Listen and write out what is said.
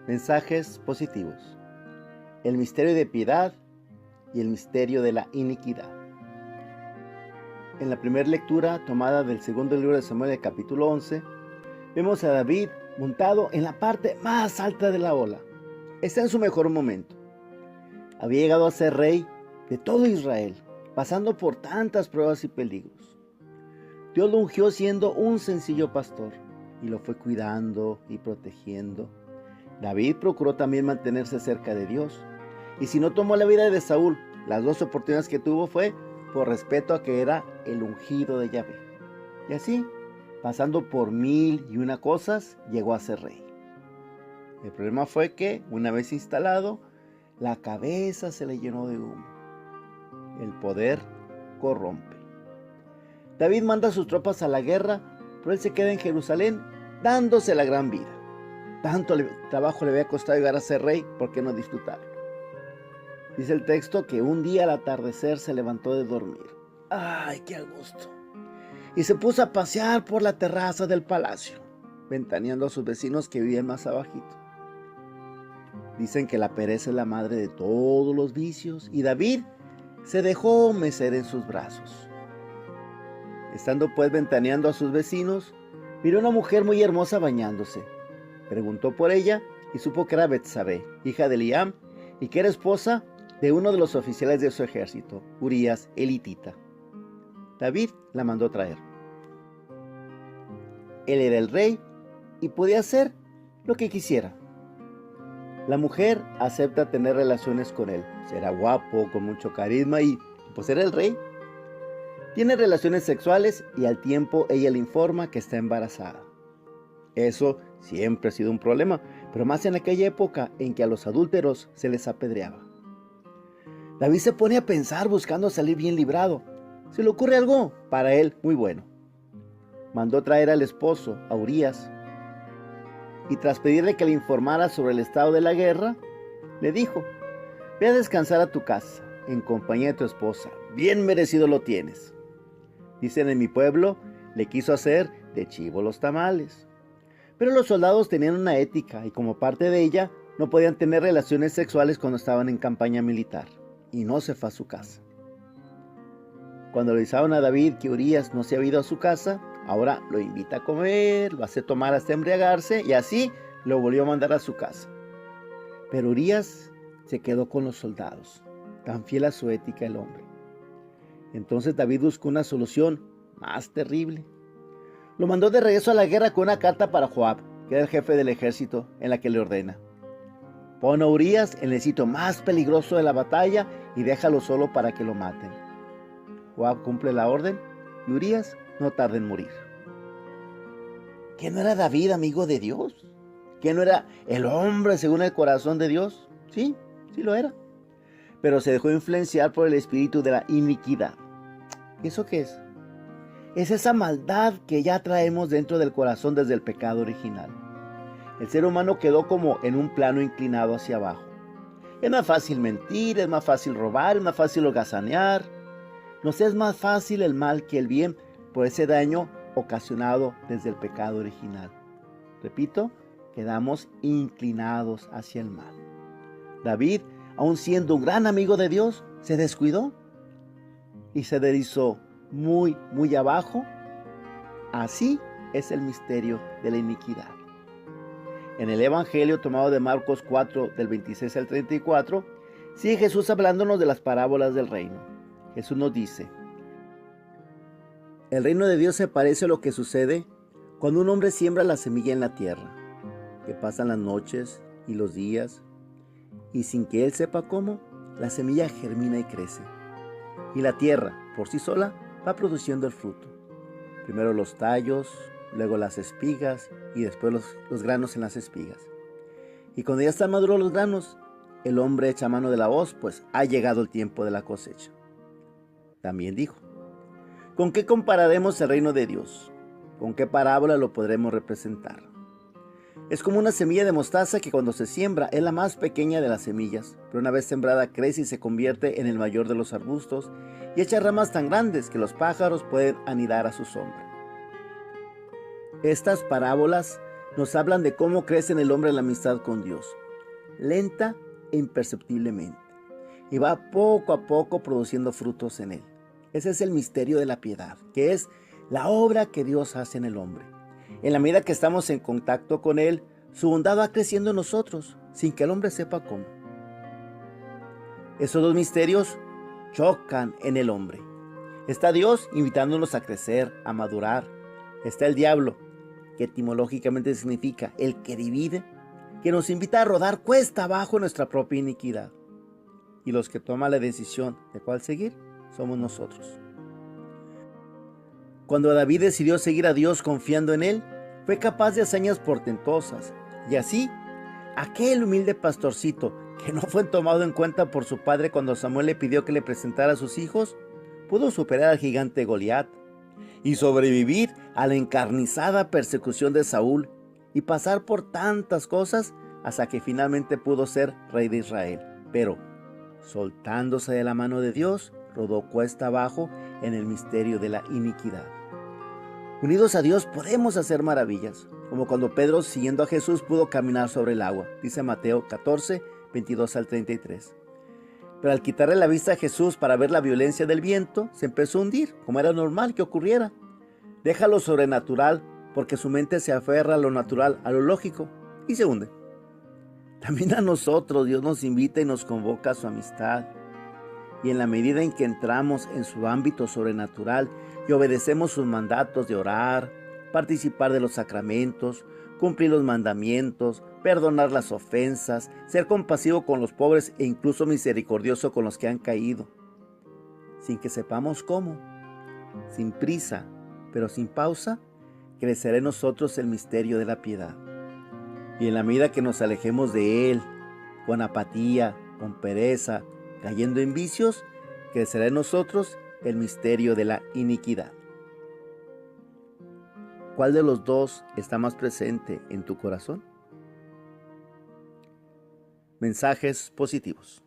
Mensajes positivos. El misterio de piedad y el misterio de la iniquidad. En la primera lectura, tomada del segundo libro de Samuel, el capítulo 11, vemos a David montado en la parte más alta de la ola. Está en su mejor momento. Había llegado a ser rey de todo Israel, pasando por tantas pruebas y peligros. Dios lo ungió siendo un sencillo pastor y lo fue cuidando y protegiendo. David procuró también mantenerse cerca de Dios. Y si no tomó la vida de Saúl, las dos oportunidades que tuvo fue por respeto a que era el ungido de Yahvé. Y así, pasando por 1001 cosas, llegó a ser rey. El problema fue que, una vez instalado, la cabeza se le llenó de humo. El poder corrompe. David manda a sus tropas a la guerra, pero él se queda en Jerusalén dándose la gran vida. Tanto trabajo le había costado llegar a ser rey, ¿por qué no disfrutarlo? Dice el texto que un día al atardecer se levantó de dormir. ¡Ay, qué a gusto! Y se puso a pasear por la terraza del palacio, ventaneando a sus vecinos que vivían más abajito. Dicen que la pereza es la madre de todos los vicios, y David se dejó mecer en sus brazos. Estando pues ventaneando a sus vecinos, miró una mujer muy hermosa bañándose. Preguntó por ella y supo que era Betsabé, hija de Eliam, y que era esposa de uno de los oficiales de su ejército, Urías elitita. David la mandó traer. Él era el rey y podía hacer lo que quisiera. La mujer acepta tener relaciones con él. Será guapo, con mucho carisma y pues era el rey. Tiene relaciones sexuales y al tiempo ella le informa que está embarazada. Eso siempre ha sido un problema, pero más en aquella época en que a los adúlteros se les apedreaba. David se pone a pensar buscando salir bien librado. Se le ocurre algo para él muy bueno. Mandó traer al esposo, a Urías, y tras pedirle que le informara sobre el estado de la guerra, le dijo: ve a descansar a tu casa, en compañía de tu esposa, bien merecido lo tienes. Dicen en mi pueblo, le quiso hacer de chivo los tamales. Pero los soldados tenían una ética y como parte de ella no podían tener relaciones sexuales cuando estaban en campaña militar, y no se fue a su casa. Cuando le avisaron a David que Urías no se había ido a su casa, ahora lo invita a comer, lo hace tomar hasta embriagarse y así lo volvió a mandar a su casa. Pero Urías se quedó con los soldados, tan fiel a su ética el hombre. Entonces David buscó una solución más terrible. Lo mandó de regreso a la guerra con una carta para Joab, que era el jefe del ejército, en la que le ordena: pon a Urías en el sitio más peligroso de la batalla y déjalo solo para que lo maten. Joab cumple la orden y Urías no tarda en morir. ¿Qué no era David amigo de Dios? ¿Qué no era el hombre según el corazón de Dios? Sí, sí lo era. Pero se dejó influenciar por el espíritu de la iniquidad. ¿Y eso qué es? Es esa maldad que ya traemos dentro del corazón desde el pecado original. El ser humano quedó como en un plano inclinado hacia abajo. Es más fácil mentir, es más fácil robar, es más fácil holgazanear. Nos es más fácil el mal que el bien por ese daño ocasionado desde el pecado original. Repito, quedamos inclinados hacia el mal. David, aun siendo un gran amigo de Dios, se descuidó y se deslizó muy, muy abajo. Así es el misterio de la iniquidad. En el Evangelio tomado de Marcos 4, del 26 al 34, sigue Jesús hablándonos de las parábolas del reino. Jesús nos dice: el reino de Dios se parece a lo que sucede cuando un hombre siembra la semilla en la tierra, que pasan las noches y los días, y sin que él sepa cómo, la semilla germina y crece. Y la tierra, por sí sola, va produciendo el fruto. Primero los tallos, luego las espigas y después los granos en las espigas. Y cuando ya están maduros los granos, el hombre echa mano de la hoz, pues ha llegado el tiempo de la cosecha. También dijo: ¿con qué compararemos el reino de Dios? ¿Con qué parábola lo podremos representar? Es como una semilla de mostaza que cuando se siembra es la más pequeña de las semillas, pero una vez sembrada crece y se convierte en el mayor de los arbustos y echa ramas tan grandes que los pájaros pueden anidar a su sombra. Estas parábolas nos hablan de cómo crece en el hombre la amistad con Dios, lenta e imperceptiblemente, y va poco a poco produciendo frutos en él. Ese es el misterio de la piedad, que es la obra que Dios hace en el hombre. En la medida que estamos en contacto con Él, su bondad va creciendo en nosotros, sin que el hombre sepa cómo. Esos dos misterios chocan en el hombre. Está Dios invitándonos a crecer, a madurar. Está el diablo, que etimológicamente significa el que divide, que nos invita a rodar cuesta abajo nuestra propia iniquidad. Y los que toman la decisión de cuál seguir, somos nosotros. Cuando David decidió seguir a Dios confiando en Él, fue capaz de hazañas portentosas. Y así, aquel humilde pastorcito que no fue tomado en cuenta por su padre cuando Samuel le pidió que le presentara a sus hijos, pudo superar al gigante Goliat y sobrevivir a la encarnizada persecución de Saúl y pasar por tantas cosas hasta que finalmente pudo ser rey de Israel. Pero, soltándose de la mano de Dios, rodó cuesta abajo en el misterio de la iniquidad. Unidos a Dios podemos hacer maravillas, como cuando Pedro, siguiendo a Jesús, pudo caminar sobre el agua, dice Mateo 14, 22 al 33. Pero al quitarle la vista a Jesús para ver la violencia del viento, se empezó a hundir, como era normal que ocurriera. Deja lo sobrenatural, porque su mente se aferra a lo natural, a lo lógico, y se hunde. También a nosotros Dios nos invita y nos convoca a su amistad. Y en la medida en que entramos en su ámbito sobrenatural y obedecemos sus mandatos de orar, participar de los sacramentos, cumplir los mandamientos, perdonar las ofensas, ser compasivo con los pobres e incluso misericordioso con los que han caído, sin que sepamos cómo, sin prisa, pero sin pausa, crecerá en nosotros el misterio de la piedad. Y en la medida que nos alejemos de Él, con apatía, con pereza, cayendo en vicios, crecerá en nosotros el misterio de la iniquidad. ¿Cuál de los dos está más presente en tu corazón? Mensajes positivos.